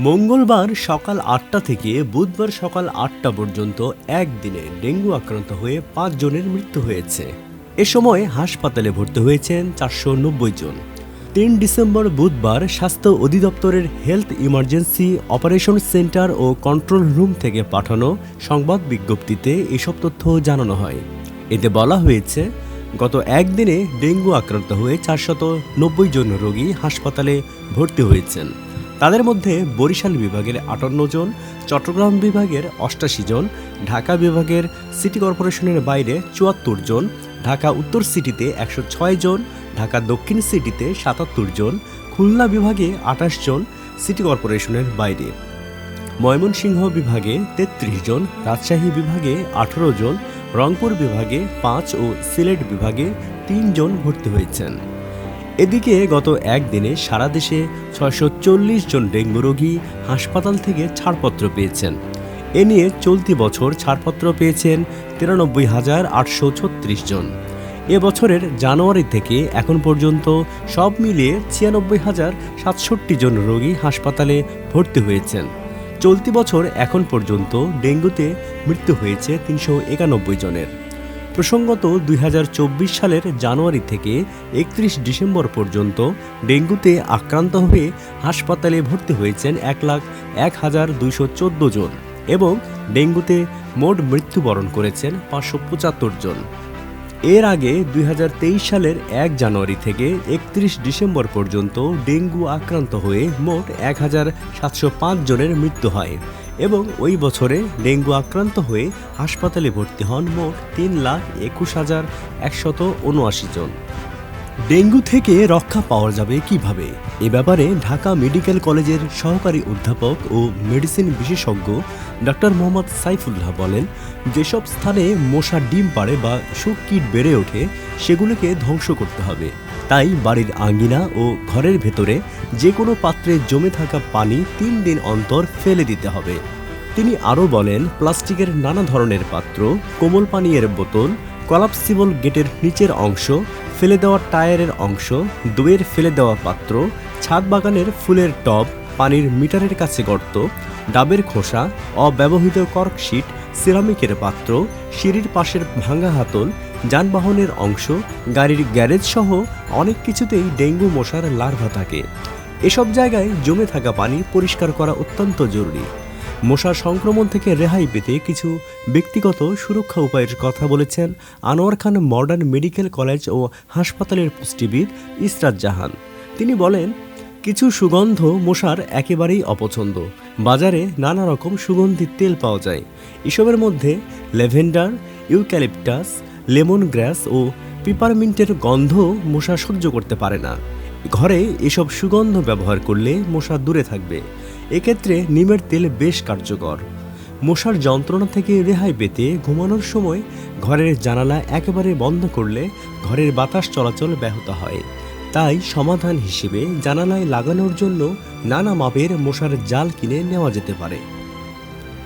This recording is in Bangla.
মঙ্গলবার সকাল ৮টা থেকে বুধবার সকাল ৮টা পর্যন্ত একদিনে ডেঙ্গু আক্রান্ত হয়ে ৫ জনের মৃত্যু হয়েছে। এ সময় হাসপাতালে ভর্তি হয়েছেন ৪৯০ জন। ৩ ডিসেম্বর বুধবার স্বাস্থ্য অধিদপ্তরের হেলথ ইমার্জেন্সি অপারেশন সেন্টার ও কন্ট্রোল রুম থেকে পাঠানো সংবাদ বিজ্ঞপ্তিতে এসব তথ্য জানানো হয়। এতে বলা হয়েছে, গত একদিনে ডেঙ্গু আক্রান্ত হয়ে ৪৯০ জন রোগী হাসপাতালে ভর্তি হয়েছেন। তাদের মধ্যে বরিশাল বিভাগের ৫৮ জন, চট্টগ্রাম বিভাগের ৮৮ জন, ঢাকা বিভাগের সিটি কর্পোরেশনের বাইরে ৭৪ জন, ঢাকা উত্তর সিটিতে ১০৬ জন, ঢাকা দক্ষিণ সিটিতে ৭৭ জন, খুলনা বিভাগে ২৮ জন সিটি কর্পোরেশনের বাইরে, ময়মনসিংহ বিভাগে ৩৩ জন, রাজশাহী বিভাগে ১৮ জন, রংপুর বিভাগে ৫ ও সিলেট বিভাগে ৩ জন ভর্তি হয়েছেন। এদিকে গত একদিনে সারা দেশে ৬৪০ জন ডেঙ্গু রোগী হাসপাতাল থেকে ছাড়পত্র পেয়েছেন। এ নিয়ে চলতি বছর ছাড়পত্র পেয়েছেন ৯৩,৮৩৬ জন। এ বছরের জানুয়ারি থেকে এখন পর্যন্ত সব মিলিয়ে ৯৬,০৬৭ জন রোগী হাসপাতালে ভর্তি হয়েছেন। চলতি বছর এখন পর্যন্ত ডেঙ্গুতে মৃত্যু হয়েছে ৩৯১ জনের। প্রসঙ্গত ২০২৪ সালের জানুয়ারি থেকে ৩১ ডিসেম্বর পর্যন্ত ডেঙ্গুতে আক্রান্ত হয়ে হাসপাতালে ভর্তি হয়েছেন ১,০১,২১৪ জন এবং ডেঙ্গুতে মোট মৃত্যুবরণ করেছেন ৫৭৫ জন। এর আগে ২০২৩ সালের ১ জানুয়ারি থেকে ৩১ ডিসেম্বর পর্যন্ত ডেঙ্গু আক্রান্ত হয়ে মোট ১,৭০৫ জনের মৃত্যু হয় এবং ওই বছরে ডেঙ্গু আক্রান্ত হয়ে হাসপাতালে ভর্তি হন মোট ৩,২১,১৭৯ জন। ডেঙ্গু থেকে রক্ষা পাওয়া যাবে কিভাবে? এ ব্যাপারে ঢাকা মেডিকেল কলেজের সহকারী অধ্যাপক ও মেডিসিন বিশেষজ্ঞ ডক্টর মোহাম্মদ সাইফুল্লাহ বলেন, যেসব স্থানে মশা ডিম পাড়ে বা শূককীট বেড়ে ওঠে সেগুলোকে ধ্বংস করতে হবে। তাই বাড়ির আঙ্গিনা ও ঘরের ভেতরে যে কোনো পাত্রে জমে থাকা পানি ৩ দিন অন্তর ফেলে দিতে হবে। তিনি আরও বলেন, প্লাস্টিকের নানা ধরনের পাত্র, কোমল পানীয়ের বোতল, কলাপসিবল গেটের নিচের অংশ, ফেলে দেওয়া টায়ারের অংশ, দইয়ের ফেলে দেওয়া পাত্র, ছাদ বাগানের ফুলের টব, পানির মিটারের কাছে গর্ত, ডাবের খোসা, অব্যবহৃত কর্কশিট, সিরামিকের পাত্র, সিঁড়ির পাশের ভাঙা হাতল, যানবাহনের অংশ, গাড়ির গ্যারেজ সহ অনেক কিছুতেই ডেঙ্গু মশার লার্ভা থাকে। এসব জায়গায় জমে থাকা পানি পরিষ্কার করা অত্যন্ত জরুরি। মশার সংক্রমণ থেকে রেহাই পেতে কিছু ব্যক্তিগত সুরক্ষা উপায়ের কথা বলেছেন আনোয়ার খান মডার্ন মেডিকেল কলেজ ও হাসপাতালের পুষ্টিবিদ ইসরাত জাহান। তিনি বলেন, কিছু সুগন্ধ মশার একেবারেই অপছন্দ। বাজারে নানা রকম সুগন্ধি তেল পাওয়া যায়। এসবের মধ্যে ল্যাভেন্ডার, ইউক্যালিপটাস, লেমন গ্রাস ও পিপারমিন্টের গন্ধ মশা সহ্য করতে পারে না। ঘরে এসব সুগন্ধ ব্যবহার করলে মশা দূরে থাকবে। এক্ষেত্রে নিমের তেল বেশ কার্যকর। মশার যন্ত্রণা থেকে রেহাই পেতে ঘুমানোর সময় ঘরের জানালা একেবারে বন্ধ করলে ঘরের বাতাস চলাচল ব্যাহত হয়। তাই সমাধান হিসেবে জানালায় লাগানোর জন্য নানা মাপের মশার জাল কিনে নেওয়া যেতে পারে।